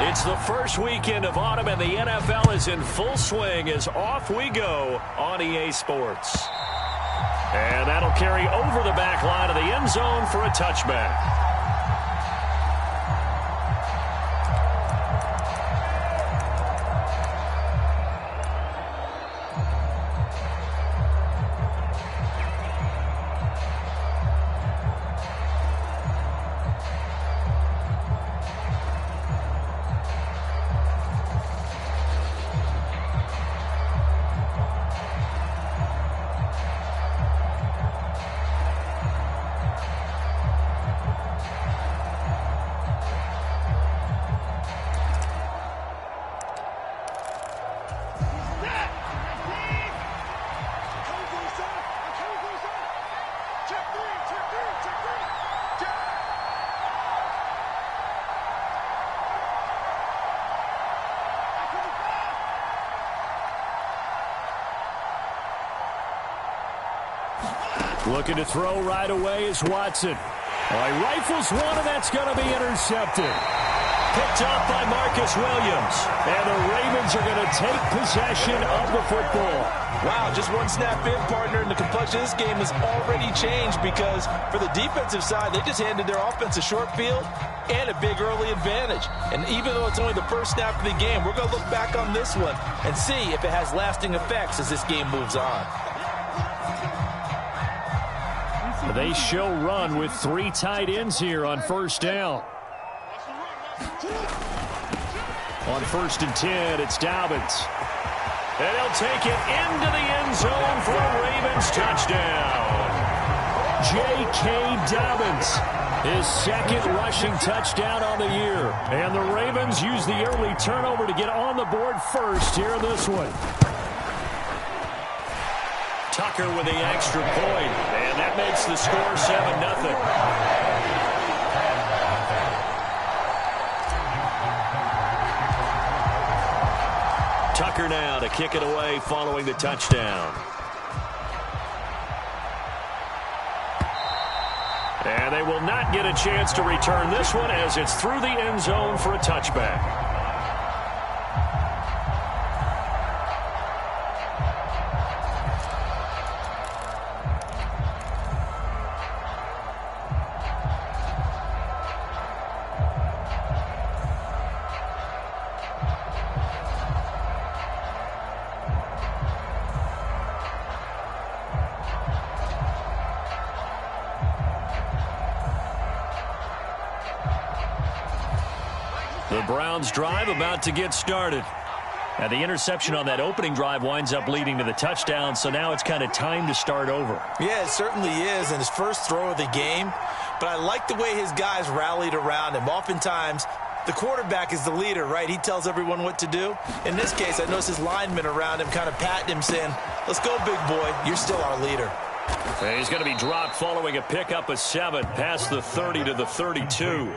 It's the first weekend of autumn, and the NFL is in full swing as off we go on EA Sports. And that'll carry over the back line of the end zone for a touchback. Looking to throw right away is Watson. He rifles one, and that's going to be intercepted. Picked off by Marcus Williams. And the Ravens are going to take possession of the football. Wow, just one snap in, partner, and the complexion of this game has already changed because for the defensive side, they just handed their offense a short field and a big early advantage. And even though it's only the first snap of the game, we're going to look back on this one and see if it has lasting effects as this game moves on. They show run with 3 tight ends here on first down. On 1st and 10, it's Dobbins. And he'll take it into the end zone for a Ravens touchdown. J.K. Dobbins, his 2nd rushing touchdown on the year. And the Ravens use the early turnover to get on the board first here in this one. Tucker with the extra point, and that makes the score 7-0. Tucker now to kick it away following the touchdown. And they will not get a chance to return this one as it's through the end zone for a touchback. The Browns drive about to get started. And the interception on that opening drive winds up leading to the touchdown, so now it's kind of time to start over. Yeah, it certainly is, and his first throw of the game. But I like the way his guys rallied around him. Oftentimes, the quarterback is the leader, right? He tells everyone what to do. In this case, I noticed his linemen around him kind of patting him, saying, "Let's go, big boy. You're still our leader." And he's going to be dropped following a pickup of 7 past the 30 to the 32.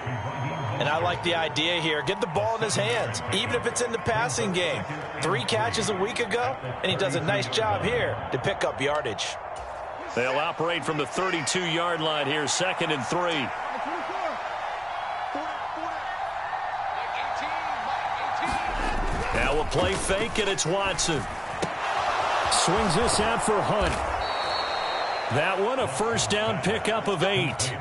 And I like the idea here. Get the ball in his hands, even if it's in the passing game. 3 catches a week ago, and he does a nice job here to pick up yardage. They'll operate from the 32-yard line here, 2nd and 3. Now we'll play fake, and it's Watson. Swings this out for Hunt. That one, a first down pickup of 8.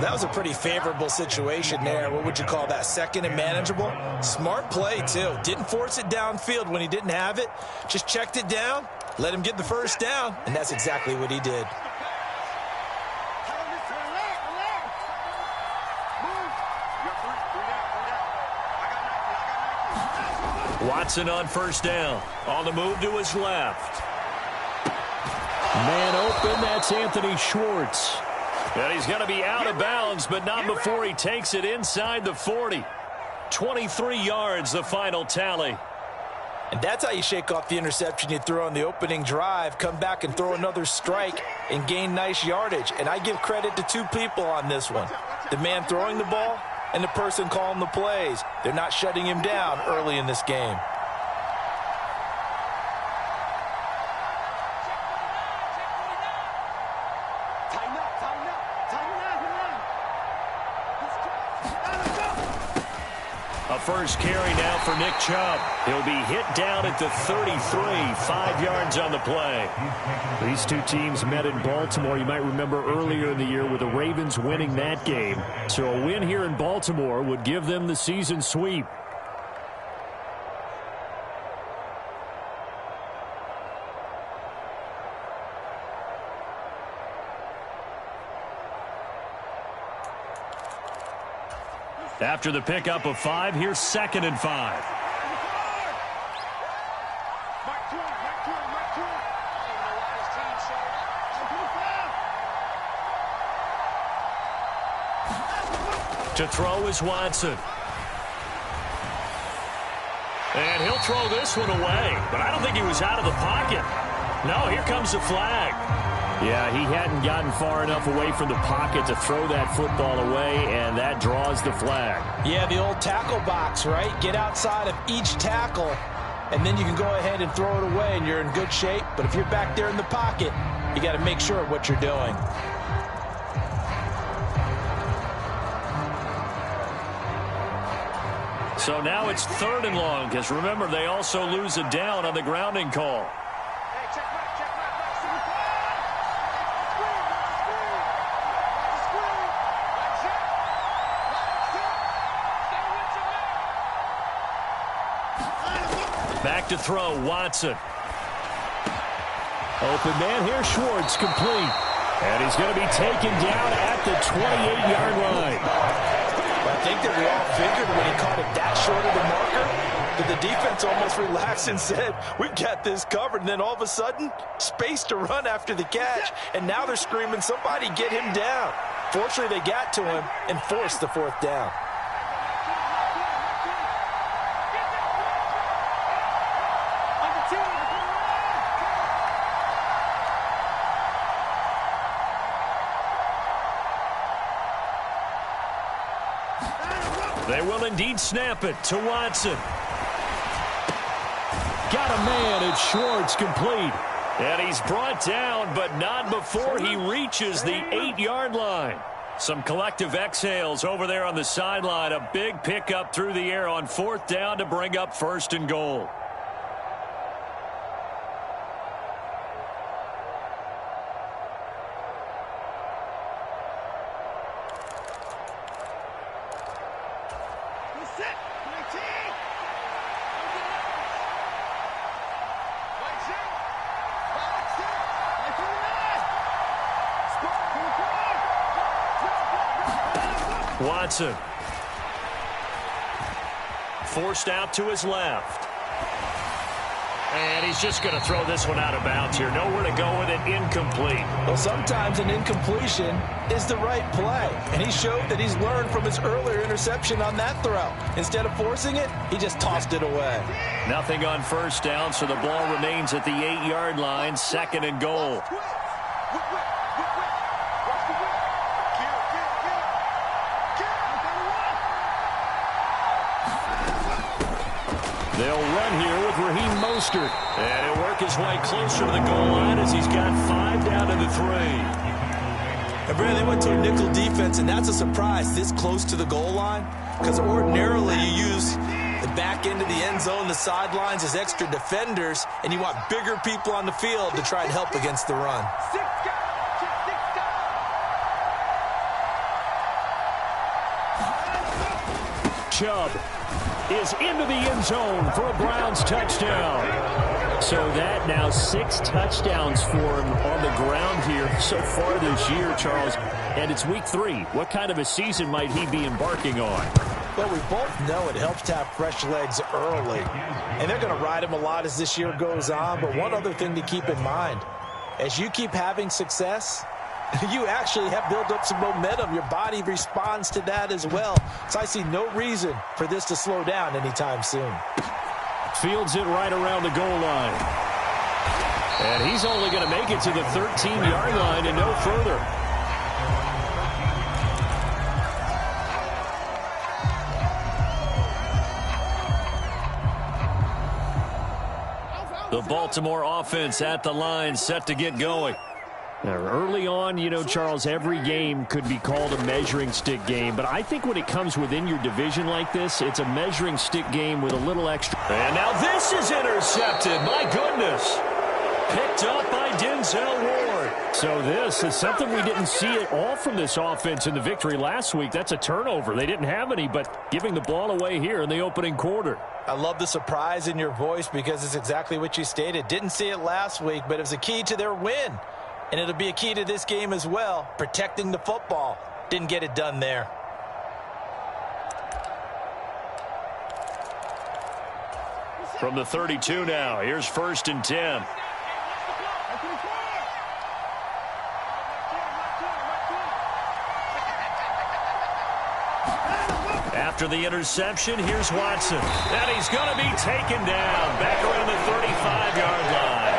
That was a pretty favorable situation there. What would you call that? 2nd and manageable? Smart play, too. Didn't force it downfield when he didn't have it. Just checked it down, let him get the first down, and that's exactly what he did. Watson on first down. On the move to his left. Man open, that's Anthony Schwartz. And he's going to be out of bounds, but not before he takes it inside the 40. 23 yards, the final tally. And that's how you shake off the interception you threw on the opening drive, come back and throw another strike and gain nice yardage. And I give credit to 2 people on this one. The man throwing the ball and the person calling the plays. They're not shutting him down early in this game. A first carry now for Nick Chubb. He'll be hit down at the 33, 5 yards on the play. These two teams met in Baltimore. You might remember earlier in the year with the Ravens winning that game. So a win here in Baltimore would give them the season sweep. After the pickup of 5, here's 2nd and 5. To throw is Watson. And he'll throw this one away, but I don't think he was out of the pocket. No, here comes the flag. Yeah, he hadn't gotten far enough away from the pocket to throw that football away, and that draws the flag. Yeah, the old tackle box, right? Get outside of each tackle, and then you can go ahead and throw it away, and you're in good shape. But if you're back there in the pocket, you got to make sure of what you're doing. So now it's 3rd and long, because remember, they also lose a down on the grounding call. Back to throw, Watson. Open man here, Schwartz, complete. And he's going to be taken down at the 28-yard line. I think that we all figured when he caught it that short of the marker that the defense almost relaxed and said, we've got this covered. And then all of a sudden, space to run after the catch. And now they're screaming, somebody get him down. Fortunately, they got to him and forced the 4th down. They will indeed snap it to Watson. Got a man, it's Schwartz, complete. And he's brought down, but not before he reaches the 8-yard line. Some collective exhales over there on the sideline. A big pickup through the air on 4th down to bring up 1st and goal. Watson. Forced out to his left. And he's just going to throw this one out of bounds here. Nowhere to go with it, incomplete. Well, sometimes an incompletion is the right play. And he showed that he's learned from his earlier interception on that throw. Instead of forcing it, he just tossed it away. Nothing on 1st down, so the ball remains at the 8-yard line, 2nd and goal. They'll run here with Raheem Mostert. And he'll work his way closer to the goal line as he's got 5 down to the 3. And Brandon, they went to a nickel defense, and that's a surprise this close to the goal line, because ordinarily you use the back end of the end zone, the sidelines as extra defenders, and you want bigger people on the field to try and help against the run. Chubb is into the end zone for a Browns touchdown. So that now 6 touchdowns for him on the ground here so far this year, Charles. And it's week 3. What kind of a season might he be embarking on? Well, we both know it helps to have fresh legs early. And they're going to ride him a lot as this year goes on. But one other thing to keep in mind, as you keep having success, you actually have built up some momentum. Your body responds to that as well. So I see no reason for this to slow down anytime soon. Fields it right around the goal line. And he's only going to make it to the 13-yard line and no further. The Baltimore offense at the line, set to get going. Early on, you know, Charles, every game could be called a measuring stick game. But I think when it comes within your division like this, it's a measuring stick game with a little extra. And now this is intercepted. My goodness. Picked up by Denzel Ward. So this is something we didn't see at all from this offense in the victory last week. That's a turnover. They didn't have any, but giving the ball away here in the opening quarter. I love the surprise in your voice because it's exactly what you stated. Didn't see it last week, but it was a key to their win. And it'll be a key to this game as well, protecting the football. Didn't get it done there. From the 32 now, here's 1st and 10. After the interception, here's Watson. And he's going to be taken down back around the 35-yard line.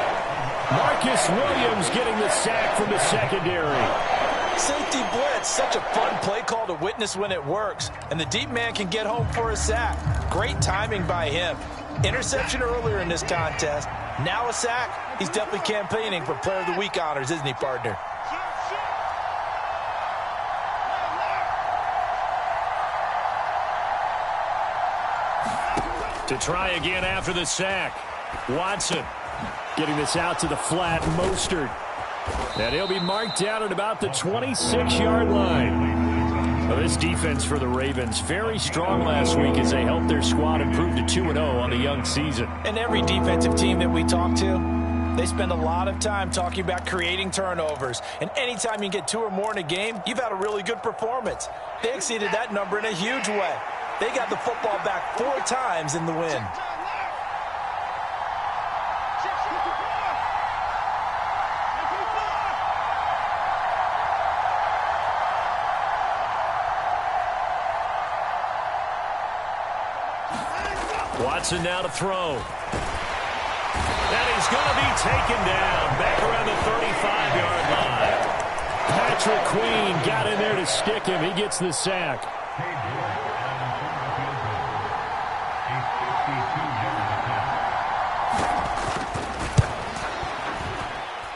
Marcus Williams getting the sack from the secondary. Safety blitz, such a fun play call to witness when it works. And the deep man can get home for a sack. Great timing by him. Interception earlier in this contest. Now a sack. He's definitely campaigning for Player of the Week honors, isn't he, partner? To try again after the sack. Watson getting this out to the flat. Mostert. And he'll be marked down at about the 26-yard line. Well, this defense for the Ravens, very strong last week as they helped their squad improve to 2-0 on the young season. And every defensive team that we talk to, they spend a lot of time talking about creating turnovers. And anytime you get 2 or more in a game, you've had a really good performance. They exceeded that number in a huge way. They got the football back 4 times in the win. Watson now to throw. And he's going to be taken down back around the 35-yard line. Patrick Queen got in there to stick him. He gets the sack.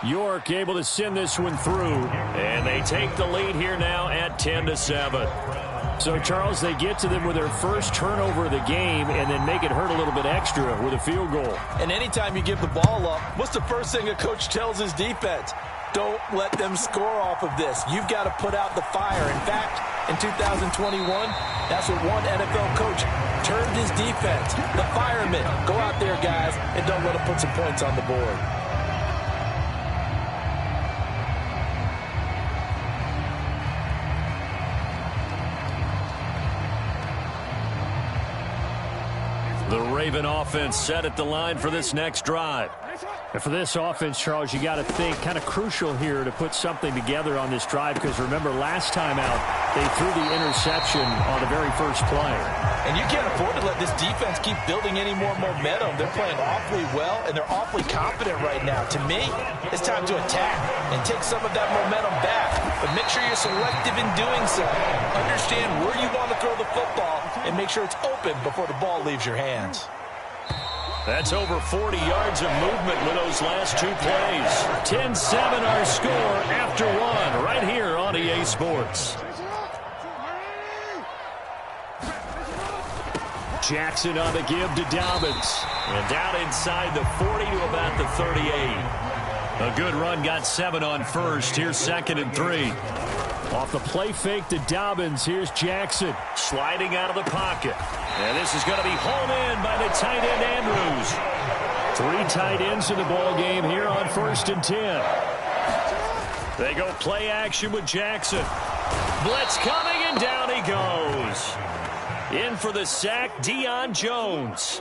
York able to send this one through. And they take the lead here now at 10-7. So, Charles, they get to them with their first turnover of the game and then make it hurt a little bit extra with a field goal. And anytime you give the ball up, what's the first thing a coach tells his defense? Don't let them score off of this. You've got to put out the fire. In fact, in 2021, that's what one NFL coach termed his defense. The firemen. Go out there, guys, and don't let them put some points on the board. The Raven offense set at the line for this next drive. And for this offense, Charles, you got to think kind of crucial here to put something together on this drive because remember last time out they threw the interception on the very first play. And you can't afford to let this defense keep building any more momentum. They're playing awfully well and they're awfully confident right now. To me, it's time to attack and take some of that momentum back. But make sure you're selective in doing so. Understand where you want to throw the football and make sure it's open before the ball leaves your hands. That's over 40 yards of movement with those last 2 plays. 10-7 our score after 1 right here on EA Sports. Jackson on the give to Dobbins. And down inside the 40 to about the 38. A good run, got 7 on first. Here's 2nd and 3. Off the play fake to Dobbins. Here's Jackson. Sliding out of the pocket. And this is going to be hauled in by the tight end Andrews. 3 tight ends in the ball game here on 1st and 10. They go play action with Jackson. Blitz coming and down he goes. In for the sack, Deion Jones.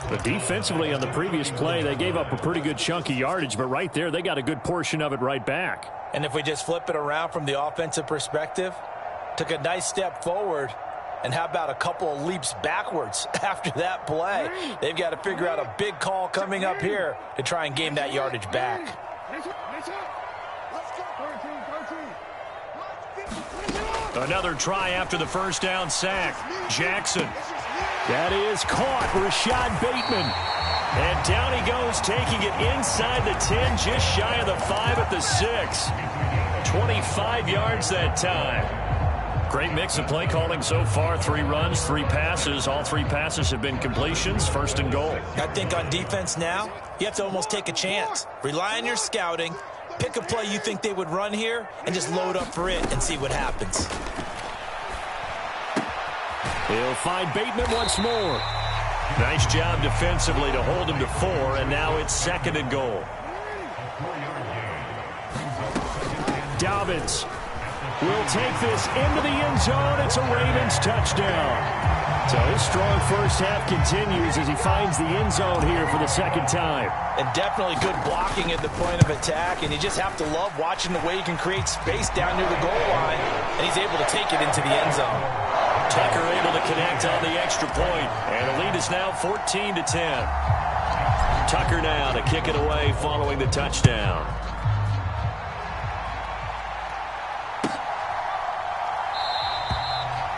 But defensively on the previous play, they gave up a pretty good chunk of yardage, but right there, they got a good portion of it right back. And if we just flip it around from the offensive perspective, took a nice step forward, and how about a couple of leaps backwards after that play? They've got to figure out a big call coming up here to try and gain that yardage back. Another try after the first down sack. Jackson. That is caught. Rashad Bateman. And down he goes, taking it inside the 10, just shy of the 5 at the 6. 25 yards that time. Great mix of play calling so far. 3 runs, 3 passes. All 3 passes have been completions. First and goal. I think on defense now, you have to almost take a chance. Rely on your scouting. Pick a play you think they would run here and just load up for it and see what happens. He'll find Bateman once more. Nice job defensively to hold him to 4, and now it's second and goal. Dobbins will take this into the end zone. It's a Ravens touchdown. So his strong first half continues as he finds the end zone here for the second time. And definitely good blocking at the point of attack, and you just have to love watching the way he can create space down near the goal line, and he's able to take it into the end zone. Tucker able to connect on the extra point, and the lead is now 14-10. Tucker now to kick it away following the touchdown.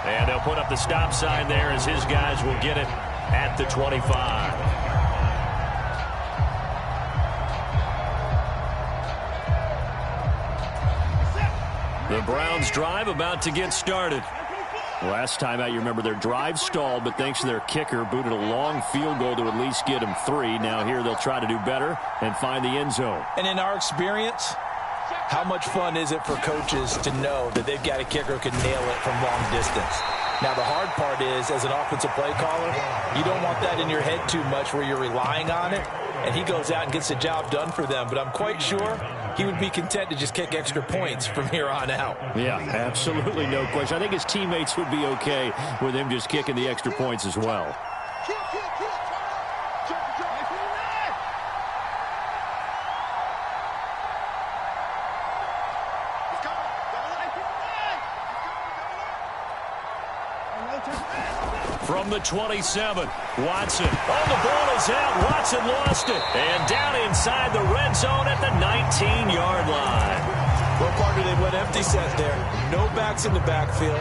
And they'll put up the stop sign there as his guys will get it at the 25. The Browns drive about to get started. Last time out, you remember their drive stalled, but thanks to their kicker, booted a long field goal to at least get them 3. Now here they'll try to do better and find the end zone. And in our experience, how much fun is it for coaches to know that they've got a kicker who can nail it from long distance? Now, the hard part is, as an offensive play caller, you don't want that in your head too much where you're relying on it, and he goes out and gets the job done for them. But I'm quite sure he would be content to just kick extra points from here on out. Yeah, absolutely no question. I think his teammates would be okay with him just kicking the extra points as well. From the 27, Watson. Oh, the ball is out. Watson lost it. And down inside the red zone at the 19-yard line. Well, partner, they went empty set there. No backs in the backfield.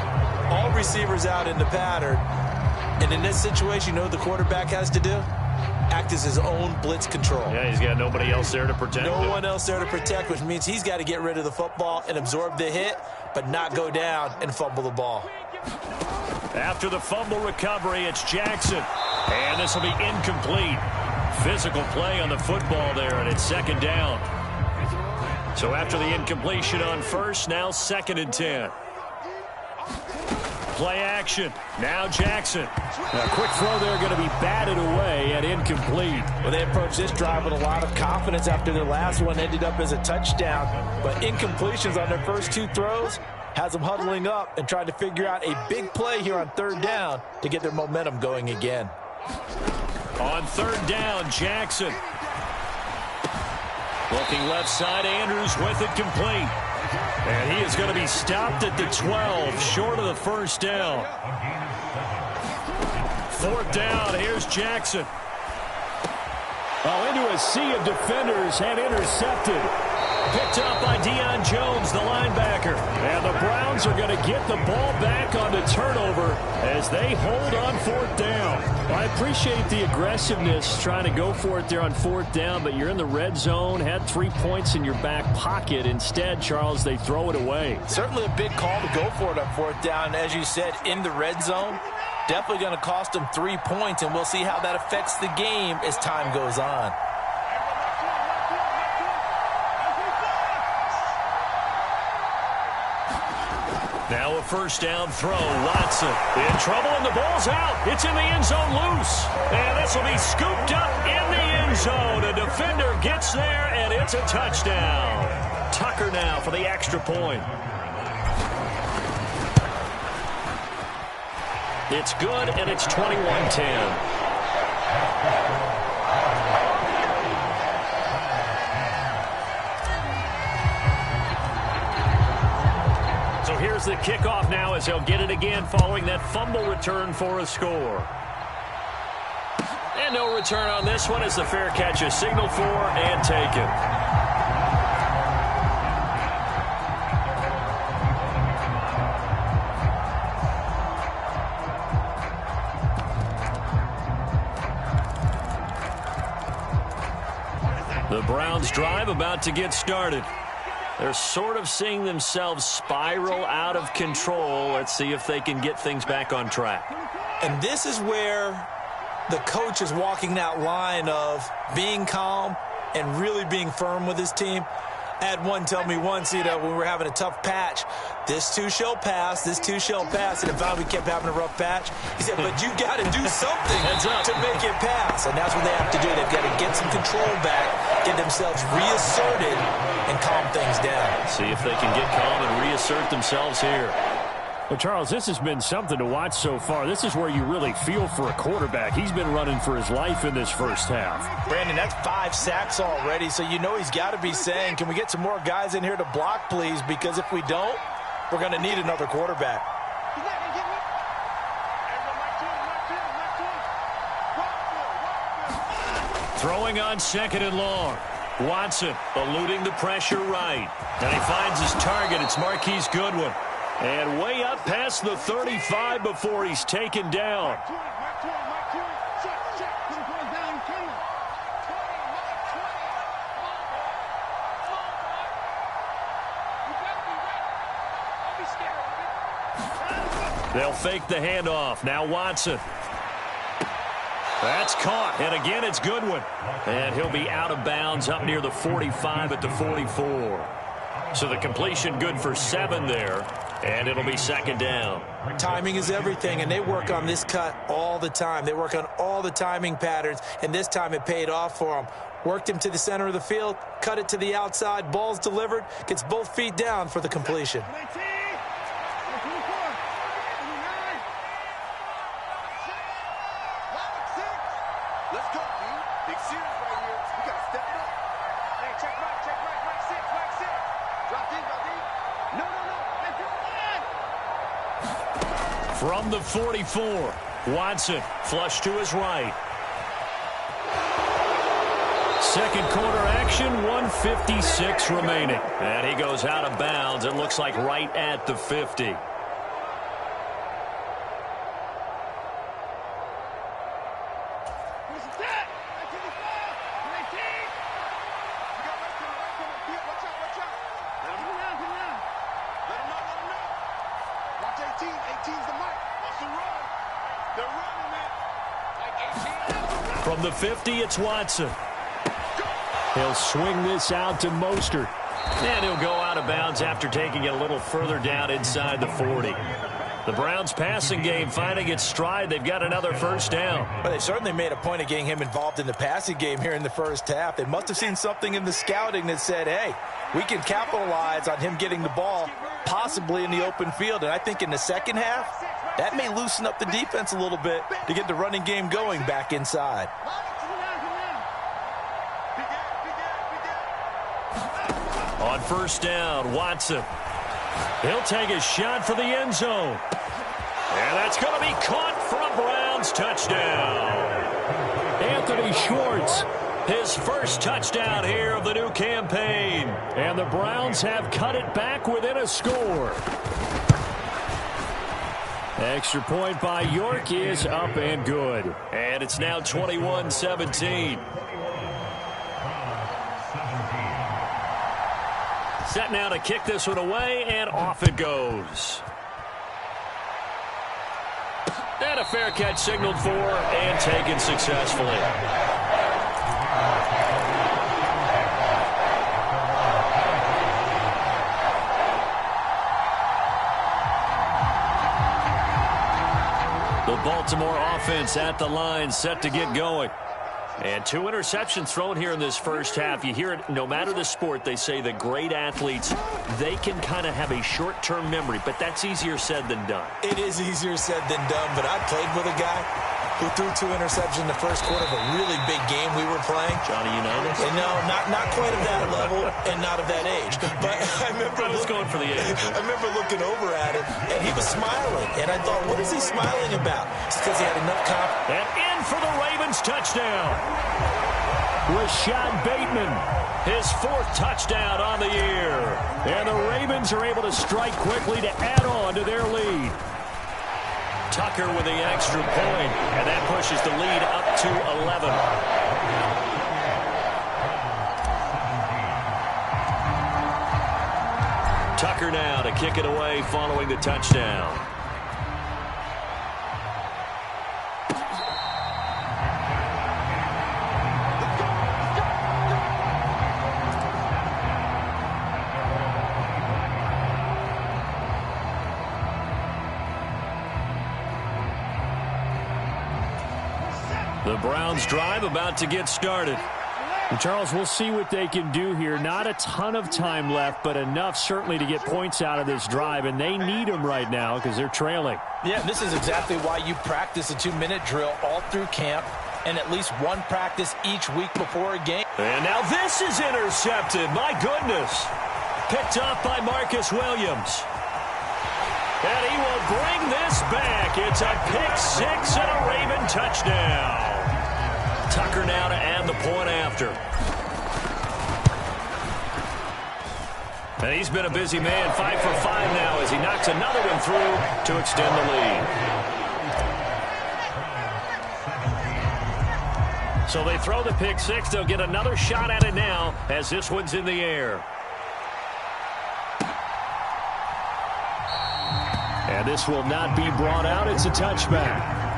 All receivers out in the pattern. And in this situation, you know what the quarterback has to do? Act as his own blitz control. Yeah, he's got nobody else there to protect him. No one else there to protect, which means he's got to get rid of the football and absorb the hit, but not go down and fumble the ball. After the fumble recovery, it's Jackson. And this will be incomplete. Physical play on the football there, and it's second down. So after the incompletion on first, now second and 10. Play action. Now Jackson. A quick throw there going to be batted away and incomplete. Well, they approached this drive with a lot of confidence after their last one ended up as a touchdown. But incompletions on their first 2 throws has them huddling up and trying to figure out a big play here on third down to get their momentum going again. On third down, Jackson. Looking left side, Andrews with it complete. And he is going to be stopped at the 12, short of the first down. Fourth down, here's Jackson. Oh, into a sea of defenders and intercepted. Picked up by Deion Jones, the linebacker. And the Browns are going to get the ball back on the turnover as they hold on fourth down. I appreciate the aggressiveness trying to go for it there on fourth down, but you're in the red zone, had 3 points in your back pocket. Instead, Charles, they throw it away. Certainly a big call to go for it on fourth down. As you said, in the red zone, definitely going to cost them 3 points, and we'll see how that affects the game as time goes on. Now a first down throw. Watson in trouble, and the ball's out. It's in the end zone loose. And this will be scooped up in the end zone. A defender gets there, and it's a touchdown. Tucker now for the extra point. It's good, and it's 21-10. Here's the kickoff now as they'll get it again following that fumble return for a score. And no return on this one as the fair catch is signaled for and taken. The Browns drive about to get started. They're sort of seeing themselves spiral out of control. Let's see if they can get things back on track. And this is where the coach is walking that line of being calm and really being firm with his team. I had one tell me once, when we were having a tough patch, this too shall pass, this too shall pass. And if we kept having a rough patch, he said, but you got to do something to make it pass. And that's what they have to do. They've got to get some control back, get themselves reasserted, and calm things down. See if they can get calm and reassert themselves here. Well, Charles, this has been something to watch so far. This is where you really feel for a quarterback. He's been running for his life in this first half. Brandon, that's 5 sacks already, so you know he's got to be saying, can we get some more guys in here to block, please? Because if we don't, we're going to need another quarterback. Throwing on 2nd and long. Watson eluding the pressure right. And he finds his target. It's Marquise Goodwin. And way up past the 35 before he's taken down. They'll fake the handoff. Now Watson. That's caught. And again, it's Goodwin. And he'll be out of bounds up near the 45 at the 44. So the completion good for 7 there. And it'll be 2nd down. Timing is everything, and they work on this cut all the time. They work on all the timing patterns, and this time it paid off for them. Worked him to the center of the field, cut it to the outside, ball's delivered, gets both feet down for the completion. From the 44, Watson flush to his right. Second quarter action, 1:56 remaining. And he goes out of bounds. It looks like right at the 50. From the 50, it's Watson. He'll swing this out to Mostert. And he'll go out of bounds after taking it a little further down inside the 40. The Browns passing game finding its stride. They've got another first down. Well, they certainly made a point of getting him involved in the passing game here in the first half. They must have seen something in the scouting that said, hey, we can capitalize on him getting the ball possibly in the open field. And I think in the second half, that may loosen up the defense a little bit to get the running game going back inside. On first down, Watson. He'll take a shot for the end zone. And that's going to be caught for a Browns touchdown. Anthony Schwartz. His first touchdown here of the new campaign. And the Browns have cut it back within a score. Extra point by York is up and good. And it's now 21-17. Set now to kick this one away, and off it goes. And a fair catch signaled for and taken successfully. The Baltimore offense at the line, set to get going. And 2 interceptions thrown here in this first half. You hear it, no matter the sport, they say that great athletes, they can kind of have a short-term memory, but that's easier said than done. It is easier said than done, but I played with a guy who threw 2 interceptions in the first quarter of a really big game we were playing. Johnny Unitas? And no, not quite of that level and not of that age. But I was going for the age. I remember looking over at him, and he was smiling. And I thought, what is he smiling about? It's because he had enough confidence. And in for the Ravens touchdown. Rashad Bateman. His 4th touchdown on the year. And the Ravens are able to strike quickly to add on to their lead. Tucker with the extra point, and that pushes the lead up to 11. Tucker now to kick it away following the touchdown. The Browns drive about to get started. And Charles, we'll see what they can do here. Not a ton of time left, but enough certainly to get points out of this drive, and they need them right now because they're trailing. Yeah, this is exactly why you practice a 2-minute drill all through camp and at least one practice each week before a game. And now this is intercepted. My goodness. Picked off by Marcus Williams. And he will bring this back. It's a pick six and a Raven touchdown. Tucker now to add the point after. And he's been a busy man, 5 for 5 now as he knocks another one through to extend the lead. So they throw the pick six. They'll get another shot at it now as this one's in the air. And this will not be brought out. It's a touchback.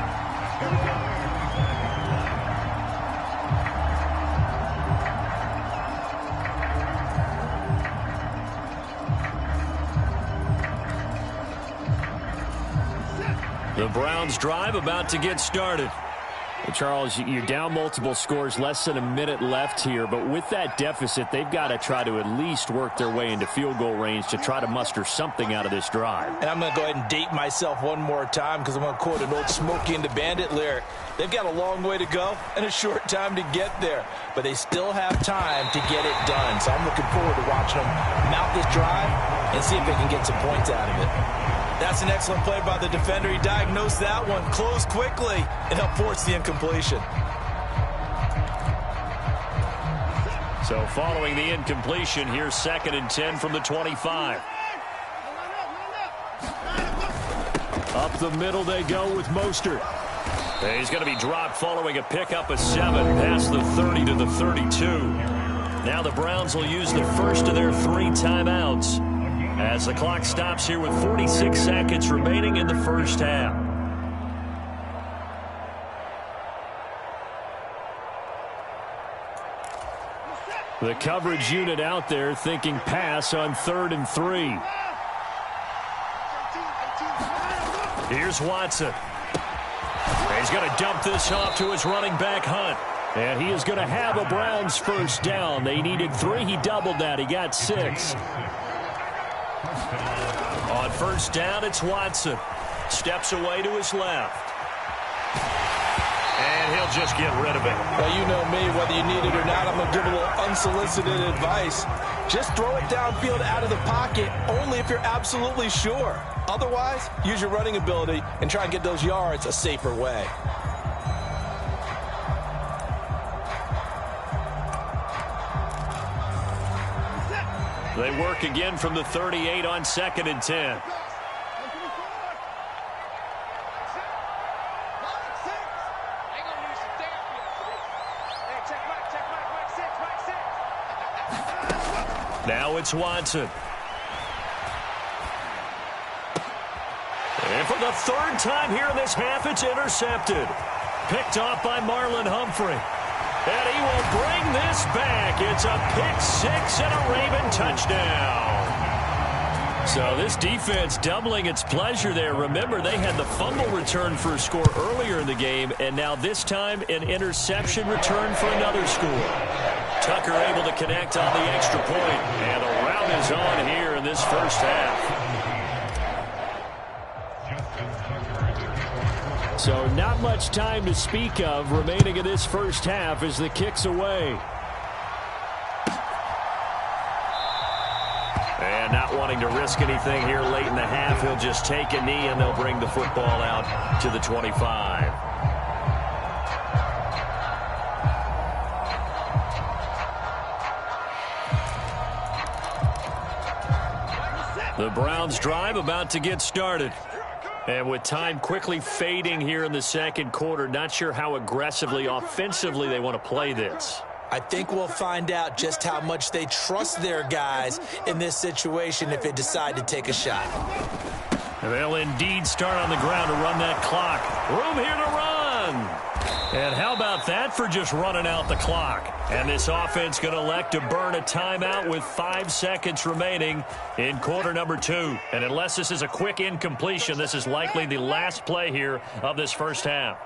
The Browns drive about to get started. Well, Charles, you're down multiple scores, less than a minute left here, but with that deficit, they've got to try to at least work their way into field goal range to try to muster something out of this drive. And I'm going to go ahead and date myself one more time because I'm going to quote an old Smokey and the Bandit lyric. They've got a long way to go and a short time to get there, but they still have time to get it done. So I'm looking forward to watching them mount this drive and see if they can get some points out of it. That's an excellent play by the defender. He diagnosed that one, closed quickly, and helped force the incompletion. So following the incompletion, here's 2nd and 10 from the 25. Up the middle they go with Mostert. He's going to be dropped following a pickup of 7 past the 30 to the 32. Now the Browns will use the first of their 3 timeouts as the clock stops here with 46 seconds remaining in the first half. The coverage unit out there thinking pass on 3rd and 3. Here's Watson. He's going to dump this off to his running back, Hunt. And he is going to have a Browns first down. They needed 3. He doubled that. He got 6. On first down, it's Watson. Steps away to his left. And he'll just get rid of it. Well, you know me, whether you need it or not, I'm going to give a little unsolicited advice. Just throw it downfield out of the pocket only if you're absolutely sure. Otherwise, use your running ability and try and get those yards a safer way. They work again from the 38 on 2nd and 10. Now it's Watson. And for the 3rd time here in this half, it's intercepted. Picked off by Marlon Humphrey. And he will bring this back. It's a pick six and a Raven touchdown. So this defense doubling its pleasure there. Remember, they had the fumble return for a score earlier in the game, and now this time an interception return for another score. Tucker able to connect on the extra point, and the rout is on here in this first half. So not much time to speak of remaining in this first half as the kick's away. And not wanting to risk anything here late in the half, he'll just take a knee and they'll bring the football out to the 25. The Browns drive about to get started. And with time quickly fading here in the second quarter, not sure how aggressively, offensively they want to play this. I think we'll find out just how much they trust their guys in this situation if they decide to take a shot. They'll indeed start on the ground to run that clock. Room here to run. And how about that for just running out the clock? And this offense going to elect to burn a timeout with 5 seconds remaining in quarter number 2. And unless this is a quick incompletion, this is likely the last play here of this first half.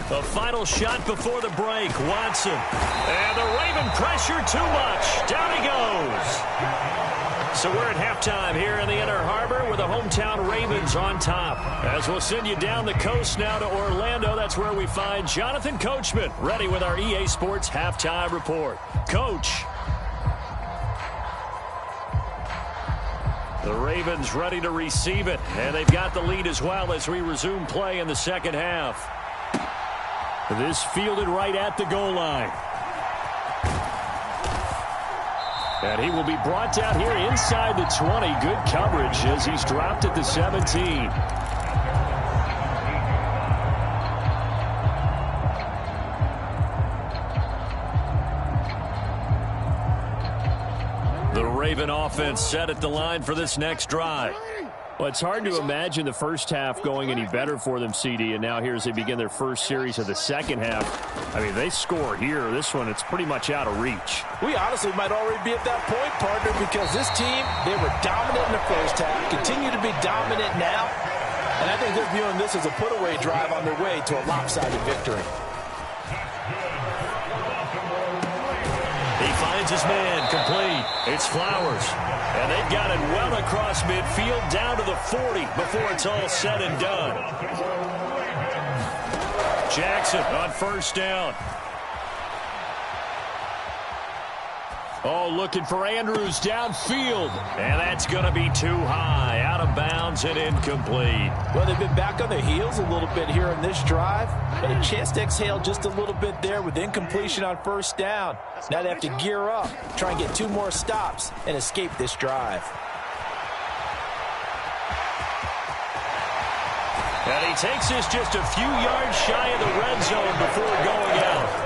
The final shot before the break, Watson. And the Raven pressure too much. Down he goes. So we're at halftime here in the Inner Harbor with the hometown Ravens on top. As we'll send you down the coast now to Orlando, that's where we find Jonathan Coachman, ready with our EA Sports Halftime Report. Coach. The Ravens ready to receive it, and they've got the lead as well as we resume play in the second half. This fielded right at the goal line. And he will be brought down here inside the 20. Good coverage as he's dropped at the 17. The Raven offense set at the line for this next drive. Well, it's hard to imagine the first half going any better for them, CD, and now here as they begin their first series of the second half. I mean, they score here. This one, it's pretty much out of reach. We honestly might already be at that point, partner, because this team, they were dominant in the first half, continue to be dominant now, and I think they're viewing this as a put-away drive on their way to a lopsided victory. He finds his man, complete. It's Flowers. And they've got it well across midfield, down to the 40 before it's all said and done. Jackson on first down. Oh, looking for Andrews downfield. And that's going to be too high, out of bounds and incomplete. Well, they've been back on their heels a little bit here in this drive, but a chance to exhale just a little bit there with incompletion on first down. Now they have to gear up, try and get 2 more stops and escape this drive. And he takes this just a few yards shy of the red zone before going out.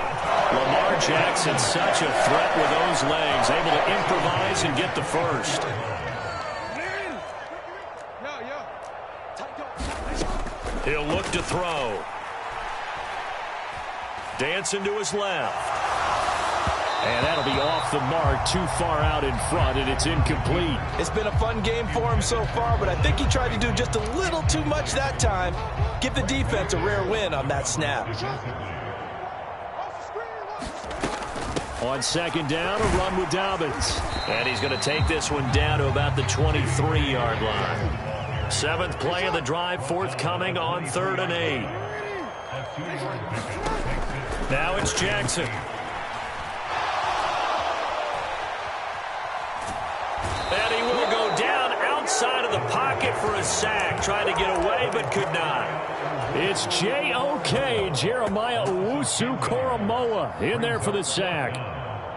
Lamar Jackson, such a threat with those legs, able to improvise and get the first. He'll look to throw. Dancing to his left. And that'll be off the mark, too far out in front, and it's incomplete. It's been a fun game for him so far, but I think he tried to do just a little too much that time. Give the defense a rare win on that snap. On second down, a run with Dobbins. And he's going to take this one down to about the 23-yard line. 7th play of the drive, forthcoming on 3rd and 8. Now it's Jackson. And he will go down outside of the pocket for a sack. Tried to get away, but could not. It's J.O.K. Jeremiah Owusu-Koramoah in there for the sack.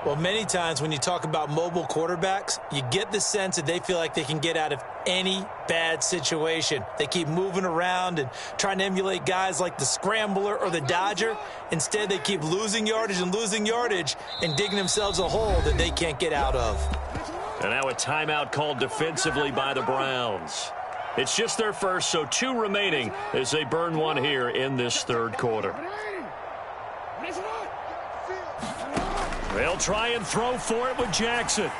Well, many times when you talk about mobile quarterbacks, you get the sense that they feel like they can get out of any bad situation. They keep moving around and trying to emulate guys like the Scrambler or the Dodger. Instead, they keep losing yardage and digging themselves a hole that they can't get out of. And now a timeout called defensively by the Browns. It's just their first, so 2 remaining as they burn one here in this 3rd quarter. They'll try and throw for it with Jackson.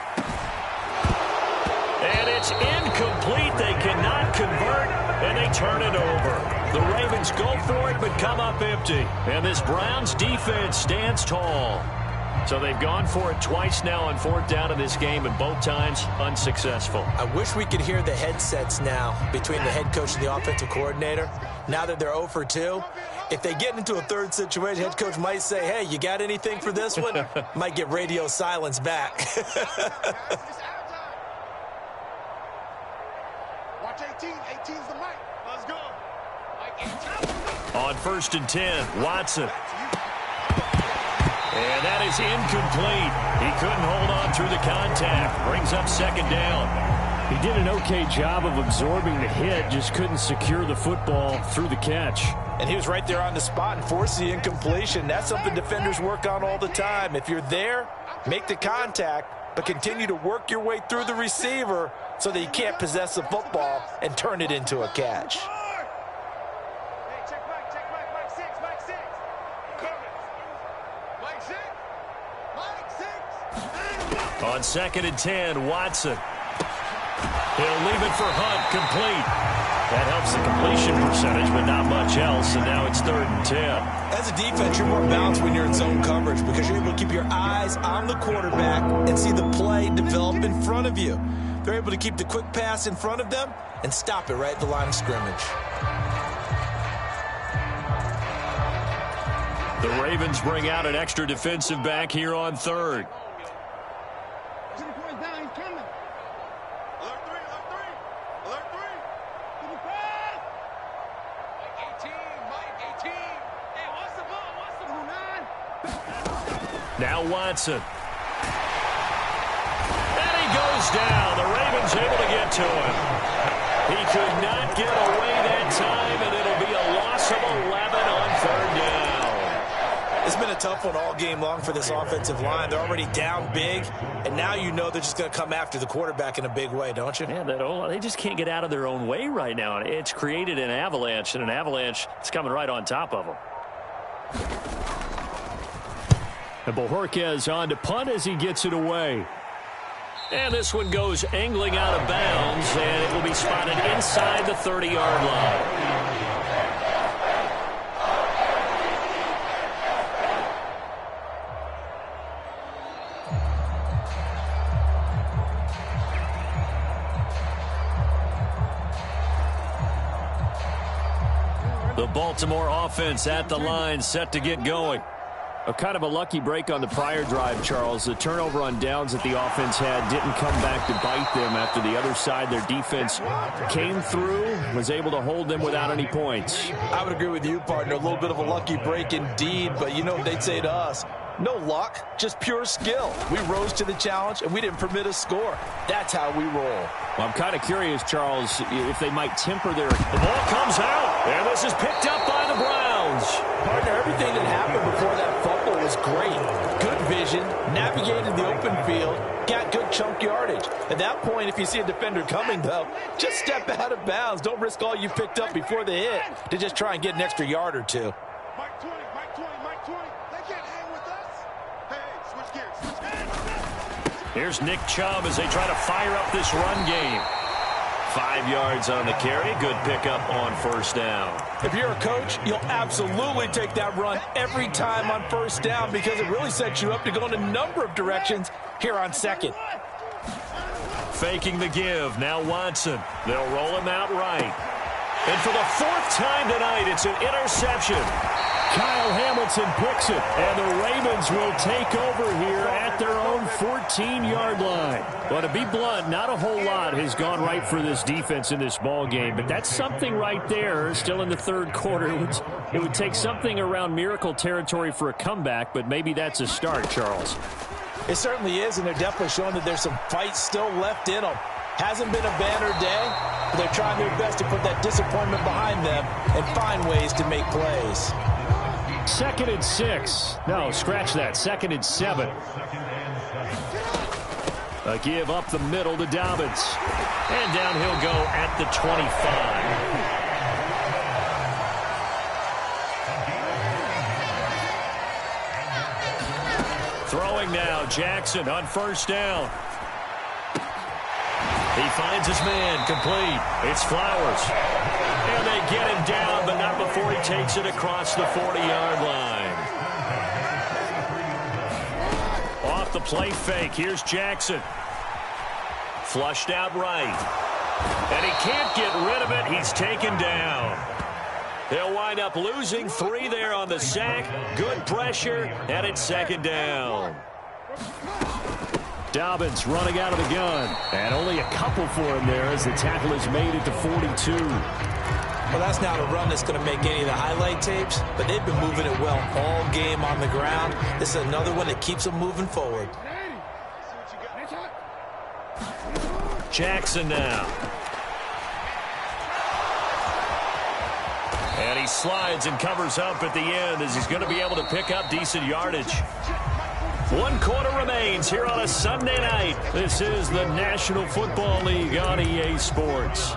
And it's incomplete. They cannot convert, and they turn it over. The Ravens go for it, but come up empty. And this Browns defense stands tall. So they've gone for it twice now on 4th down in this game, and both times unsuccessful. I wish we could hear the headsets now between the head coach and the offensive coordinator. Now that they're 0 for 2, if they get into a 3rd situation, head coach might say, hey, you got anything for this one? Might get radio silence back. Watch 18. 18's the mic. Let's go. On 1st and 10, Watson. And that is incomplete. He couldn't hold on through the contact. Brings up 2nd down. He did an okay job of absorbing the hit, just couldn't secure the football through the catch. And he was right there on the spot and forced the incompletion. That's something defenders work on all the time. If you're there, make the contact, but continue to work your way through the receiver so that you can't possess the football and turn it into a catch. On 2nd and 10, Watson. He'll leave it for Hunt, complete. That helps the completion percentage, but not much else, and now it's 3rd and 10. As a defense, you're more balanced when you're in zone coverage because you're able to keep your eyes on the quarterback and see the play develop in front of you. They're able to keep the quick pass in front of them and stop it right at the line of scrimmage. The Ravens bring out an extra defensive back here on 3rd. Now Watson. And he goes down. The Ravens able to get to him. He could not get away that time, and it'll be a loss of 11 on 3rd down. It's been a tough one all game long for this offensive line. They're already down big, and now you know they're just going to come after the quarterback in a big way, don't you? Yeah, they just can't get out of their own way right now. It's created an avalanche, and an avalanche is coming right on top of them. And Bojorquez on to punt as he gets it away. And this one goes angling out of bounds, and it will be spotted inside the 30-yard line. The Baltimore offense at the line, set to get going. A kind of a lucky break on the prior drive, Charles. The turnover on downs that the offense had didn't come back to bite them after the other side. Their defense came through, was able to hold them without any points. I would agree with you, partner. A little bit of a lucky break indeed, but you know what they'd say to us? No luck, just pure skill. We rose to the challenge, and we didn't permit a score. That's how we roll. Well, I'm kind of curious, Charles, if they might temper their... The ball comes out, and this is picked up by the Browns. Partner, everything that happened before that fumble was great. Good vision, navigated the open field, got good chunk yardage. At that point, if you see a defender coming, though, just step out of bounds. Don't risk all you picked up before the hit to just try and get an extra yard or two. Mike 20, Mike 20, Mike 20. They can't hang with us. Hey, switch gears, switch gears. Here's Nick Chubb as they try to fire up this run game. 5 yards on the carry. Good pickup on 1st down. If you're a coach, you'll absolutely take that run every time on 1st down because it really sets you up to go in a number of directions here on 2nd. Faking the give. Now Watson. They'll roll him out right. And for the 4th time tonight, it's an interception. Kyle Hamilton picks it, and the Ravens will take over here at their own 14-yard line. Well, to be blunt, not a whole lot has gone right for this defense in this ball game, but that's something right there. Still in the 3rd quarter, it would take something around miracle territory for a comeback, but maybe that's a start, Charles. It certainly is, and they're definitely showing that there's some fight still left in them. Hasn't been a banner day, but they're trying their best to put that disappointment behind them and find ways to make plays. 2nd and 6. No, scratch that. 2nd and 7. A give up the middle to Dobbins. And down he'll go at the 25. Throwing now, Jackson on 1st down. He finds his man, complete. It's Flowers. And they get him down, but not before he takes it across the 40-yard line. Off the play fake, here's Jackson. Flushed out right. And he can't get rid of it. He's taken down. They'll wind up losing 3 there on the sack. Good pressure, and it's 2nd down. Dobbins running out of the gun. And only a couple for him there as the tackle is made at the 42. Well, that's not a run that's going to make any of the highlight tapes, but they've been moving it well all game on the ground. This is another one that keeps them moving forward. Jackson now. And And he slides and covers up at the end as he's going to be able to pick up decent yardage. 1 quarter remains here on a Sunday night. This is the National Football League on EA Sports.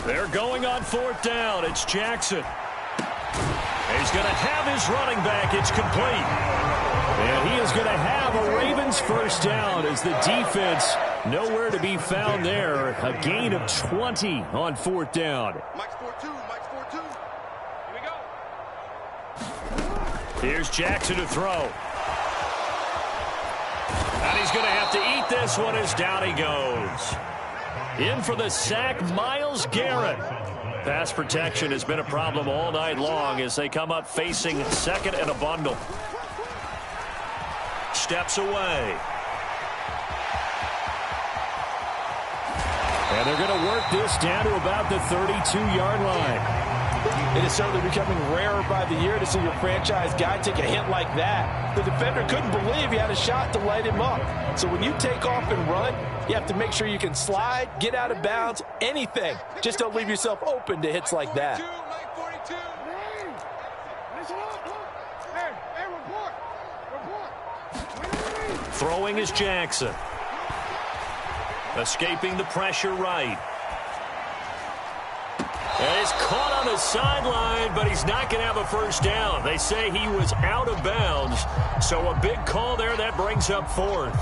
They're going on 4th down. It's Jackson. He's going to have his running back. It's complete. And he is going to have a Ravens first down as the defense nowhere to be found there. A gain of 20 on 4th down. Mike's 4-2. Mike's 4-2. Here we go. Here's Jackson to throw. And he's going to have to eat this one as down he goes. In for the sack, Myles Garrett. Pass protection has been a problem all night long as they come up facing second and a bundle. Steps away. And they're going to work this down to about the 32-yard line. It is certainly becoming rarer by the year to see your franchise guy take a hit like that. The defender couldn't believe he had a shot to light him up. So when you take off and run, you have to make sure you can slide, get out of bounds, anything. Just don't leave yourself open to hits like that. Mike 42. Throwing is Jackson. Escaping the pressure right. And he's caught on the sideline, but he's not going to have a first down. They say he was out of bounds, so a big call there. That brings up 4th.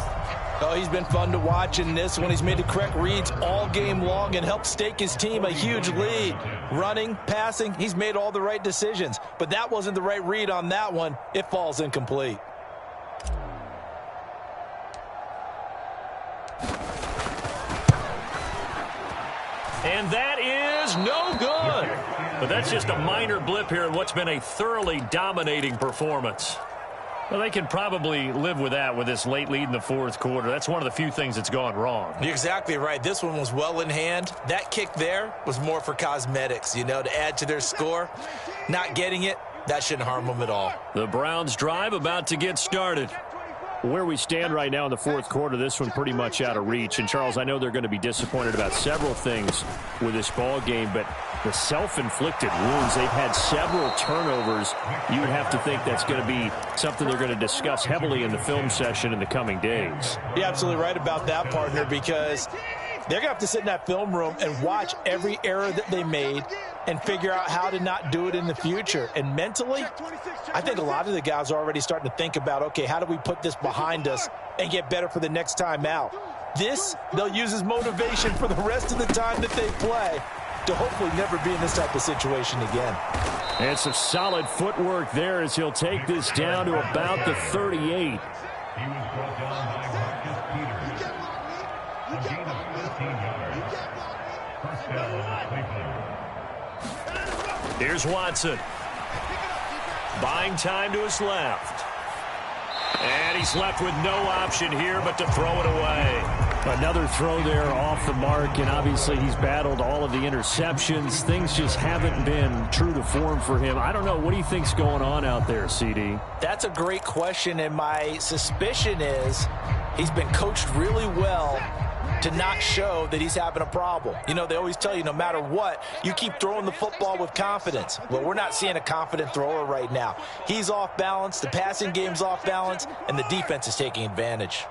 Oh, he's been fun to watch in this one. He's made the correct reads all game long and helped stake his team a huge lead. Running, passing, he's made all the right decisions. But that wasn't the right read on that one. It falls incomplete. And that is no good. But that's just a minor blip here in what's been a thoroughly dominating performance. Well, they can probably live with that with this late lead in the 4th quarter. That's one of the few things that's gone wrong. You're exactly right. This one was well in hand. That kick there was more for cosmetics, you know, to add to their score. Not getting it, that shouldn't harm them at all. The Browns drive about to get started. Where we stand right now in the 4th quarter, this one pretty much out of reach. And, Charles, I know they're going to be disappointed about several things with this ball game, but the self-inflicted wounds, they've had several turnovers. You would have to think that's going to be something they're going to discuss heavily in the film session in the coming days. You're absolutely right about that, partner, because they're going to have to sit in that film room and watch every error that they made and figure out how to not do it in the future. And mentally, I think a lot of the guys are already starting to think about, okay, how do we put this behind us and get better for the next time out? This, they'll use as motivation for the rest of the time that they play to hopefully never be in this type of situation again. And some solid footwork there as he'll take this down to about the 38. Here's Watson. Buying time to his left. And he's left with no option here but to throw it away. Another throw there off the mark, and obviously he's battled all of the interceptions. Things just haven't been true to form for him. I don't know. What do you think's going on out there, CD? That's a great question, and my suspicion is he's been coached really well to not show that he's having a problem. You know, they always tell you no matter what, you keep throwing the football with confidence. Well, we're not seeing a confident thrower right now. He's off balance, the passing game's off balance, and the defense is taking advantage.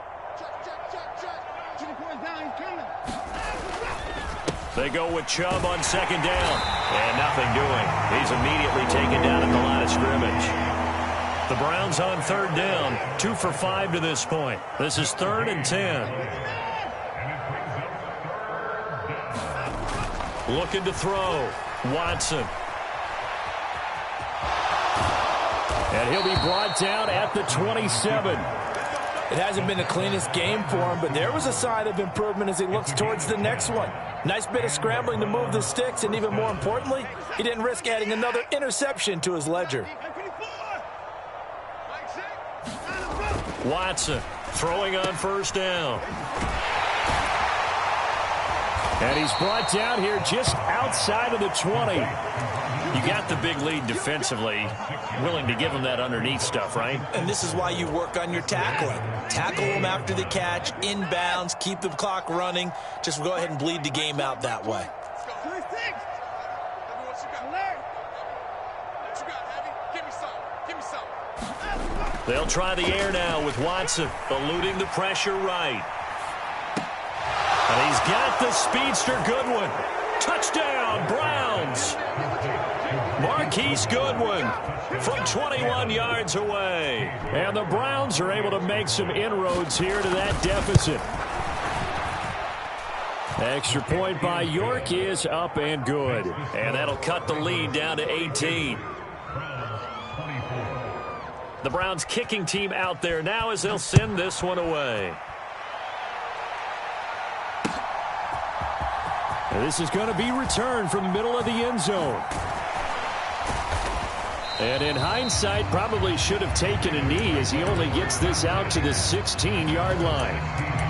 They go with Chubb on 2nd down. And nothing doing. He's immediately taken down at the line of scrimmage. The Browns on 3rd down, 2 for 5 to this point. This is 3rd and 10. Looking to throw. Watson. And he'll be brought down at the 27. It hasn't been the cleanest game for him, but there was a sign of improvement as he looks towards the next one. Nice bit of scrambling to move the sticks, and even more importantly, he didn't risk adding another interception to his ledger. Watson throwing on 1st down. And he's brought down here just outside of the 20. You got the big lead defensively. Willing to give him that underneath stuff, right? And this is why you work on your tackling. Tackle them after the catch, inbounds, keep the clock running. Just go ahead and bleed the game out that way. They'll try the air now with Watson, eluding the pressure right. And he's got the speedster Goodwin. Touchdown, Browns. Marquise Goodwin from 21 yards away. And the Browns are able to make some inroads here to that deficit. Extra point by York is up and good. And that'll cut the lead down to 18. The Browns kicking team out there now as they'll send this one away. And this is going to be returned from the middle of the end zone. And in hindsight, probably should have taken a knee as he only gets this out to the 16-yard line.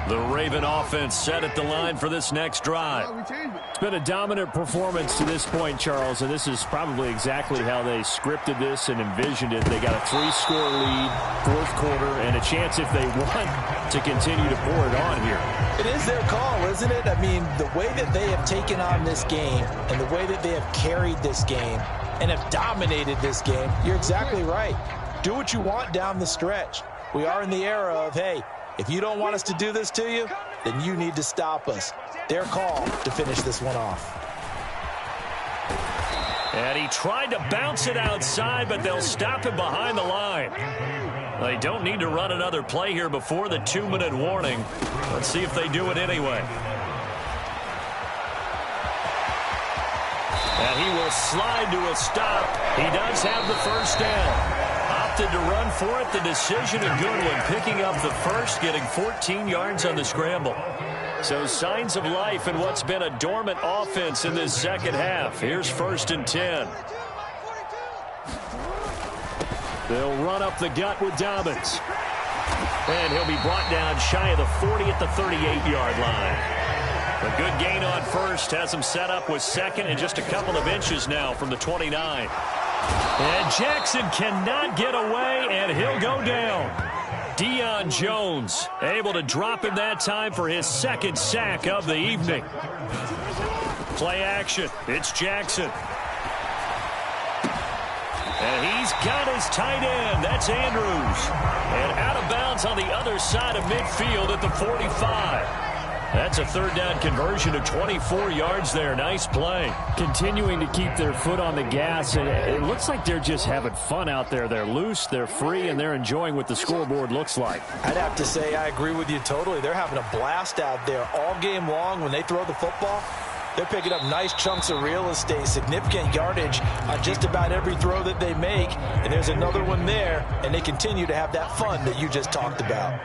The Raven offense set at the line for this next drive. It's been a dominant performance to this point, Charles, and this is probably exactly how they scripted this and envisioned it. They got a 3-score lead, fourth quarter, and a chance if they want to continue to pour it on here. It is their call, isn't it? I mean, the way that they have taken on this game and the way that they have carried this game and have dominated this game, you're exactly right. Do what you want down the stretch. We are in the era of, hey, if you don't want us to do this to you, then you need to stop us. Their call to finish this one off. And he tried to bounce it outside, but they'll stop him behind the line. They don't need to run another play here before the 2-minute warning. Let's see if they do it anyway. And he will slide to a stop. He does have the first down. Opted to run for it. The decision of Goodwin picking up the first, getting 14 yards on the scramble. So signs of life in what's been a dormant offense in this second half. Here's 1st and 10. They'll run up the gut with Dobbins. And he'll be brought down shy of the 40 at the 38-yard line. A good gain on first has him set up with second and just a couple of inches now from the 29. And Jackson cannot get away, and he'll go down. Deion Jones able to drop him that time for his second sack of the evening. Play action. It's Jackson. And he's got his tight end. That's Andrews. And out of bounds on the other side of midfield at the 45. That's a third down conversion of 24 yards there. Nice play. Continuing to keep their foot on the gas, and it looks like they're just having fun out there. They're loose, they're free, and they're enjoying what the scoreboard looks like. I'd have to say I agree with you totally. They're having a blast out there all game long. When they throw the football, they're picking up nice chunks of real estate, significant yardage on just about every throw that they make. And there's another one there, and they continue to have that fun that you just talked about.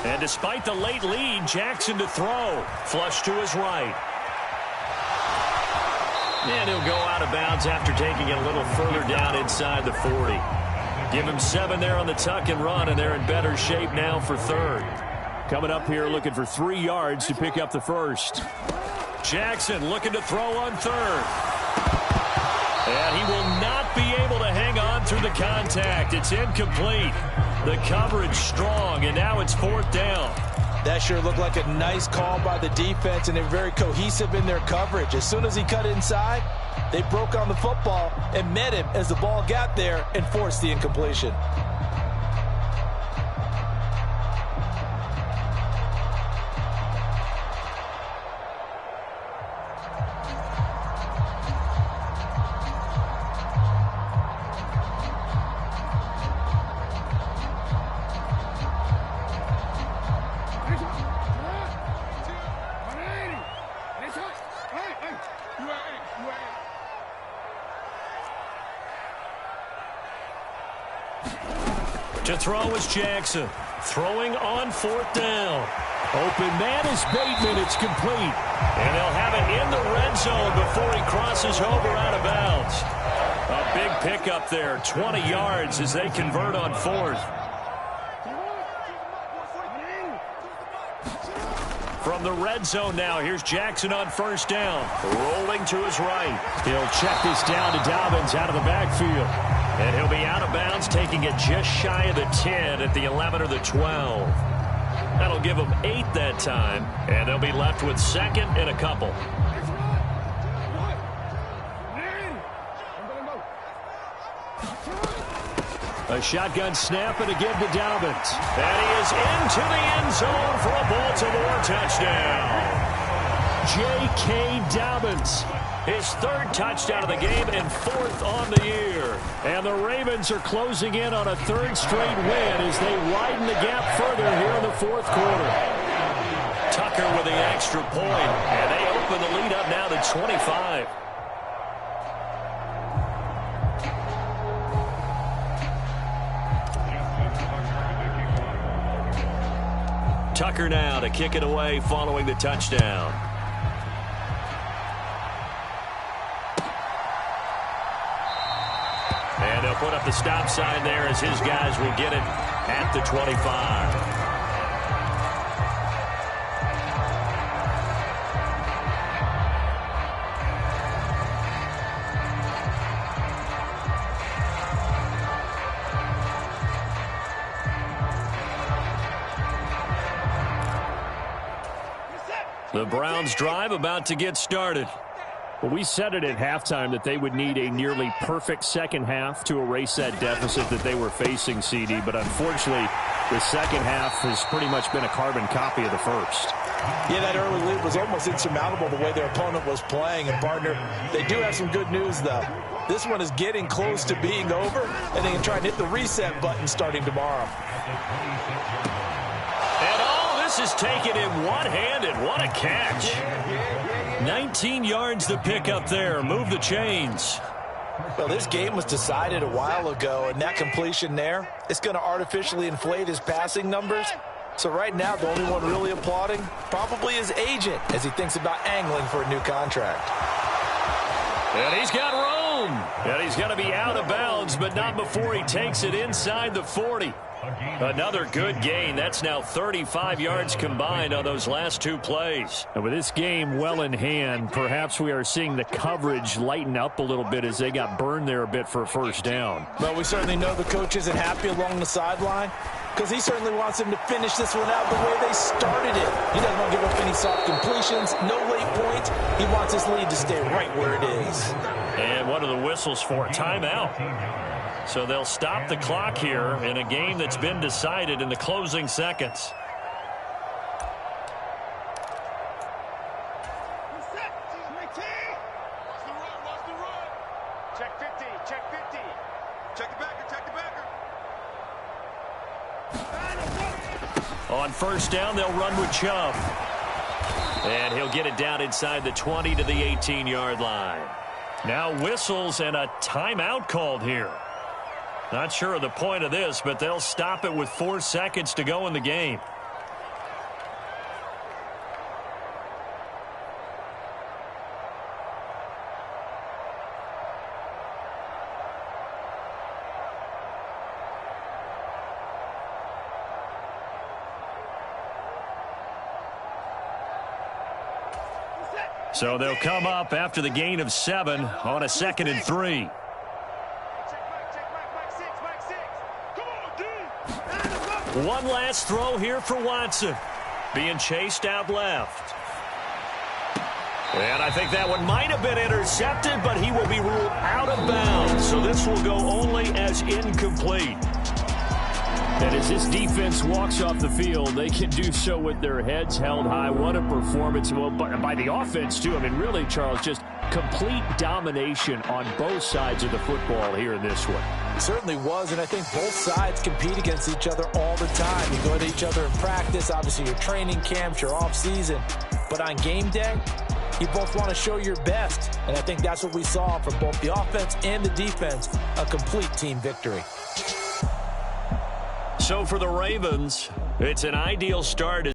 And despite the late lead, Jackson to throw. Flush to his right. And he'll go out of bounds after taking it a little further down inside the 40. Give him 7 there on the tuck and run, and they're in better shape now for third. Coming up here looking for 3 yards to pick up the first. Jackson looking to throw on third. And he will not be able to hang on through the contact. It's incomplete. The coverage strong, and now it's 4th down. That sure looked like a nice call by the defense, and they're very cohesive in their coverage. As soon as he cut inside, they broke on the football and met him as the ball got there and forced the incompletion. To throw is Jackson. Throwing on 4th down. Open man is Bateman. It's complete. And they'll have it in the red zone before he crosses over out of bounds. A big pickup there. 20 yards as they convert on 4th. From the red zone now, here's Jackson on 1st down. Rolling to his right. He'll check this down to Dobbins out of the backfield. And he'll be out of bounds, taking it just shy of the 10 at the 11 or the 12. That'll give them 8 that time. And they'll be left with 2nd and a couple. A shotgun snap and again to Dobbins. And he is into the end zone for a Baltimore touchdown. J.K. Dobbins. His 3rd touchdown of the game and 4th on the year. And the Ravens are closing in on a 3rd straight win as they widen the gap further here in the 4th quarter. Tucker with the extra point. And they open the lead up now to 25. Tucker now to kick it away following the touchdown. And they'll put up the stop sign there as his guys will get it at the 25. The Browns drive about to get started. Well, we said it at halftime that they would need a nearly perfect second half to erase that deficit that they were facing, CD. But unfortunately, the second half has pretty much been a carbon copy of the first. Yeah, that early lead was almost insurmountable the way their opponent was playing. And, partner, they do have some good news, though. This one is getting close to being over, and they can try and hit the reset button starting tomorrow. And all this is taken in one-handed. What a catch. 19 yards to pick up there. Move the chains. Well, this game was decided a while ago, and that completion there, it's going to artificially inflate his passing numbers. So right now, the only one really applauding probably his agent as he thinks about angling for a new contract. And he's got room. And he's going to be out of bounds, but not before he takes it inside the 40. Another good gain. That's now 35 yards combined on those last 2 plays. And with this game well in hand, perhaps we are seeing the coverage lighten up a little bit as they got burned there a bit for a first down. Well, we certainly know the coach isn't happy along the sideline because he certainly wants them to finish this one out the way they started it. He doesn't want to give up any soft completions, no late points. He wants his lead to stay right where it is. And what are the whistles for? Timeout. So they'll stop the clock here in a game that's been decided in the closing seconds. Check 50, check 50. Check the backer, check the backer. On first down, they'll run with Chubb. And he'll get it down inside the 20 to the 18-yard line. Now whistles and a timeout called here. Not sure of the point of this, but they'll stop it with 4 seconds to go in the game. So they'll come up after the gain of 7 on a 2nd and 3. One last throw here for Watson. Being chased out left. And I think that one might have been intercepted, but he will be ruled out of bounds. So this will go only as incomplete. And as this defense walks off the field, they can do so with their heads held high. What a performance by the offense, too. I mean, really, Charles, just complete domination on both sides of the football here in this one. It certainly was, and I think both sides compete against each other all the time. You go to each other in practice, obviously your training camps, your off-season. But on game day, you both want to show your best. And I think that's what we saw from both the offense and the defense, a complete team victory. So for the Ravens, it's an ideal start.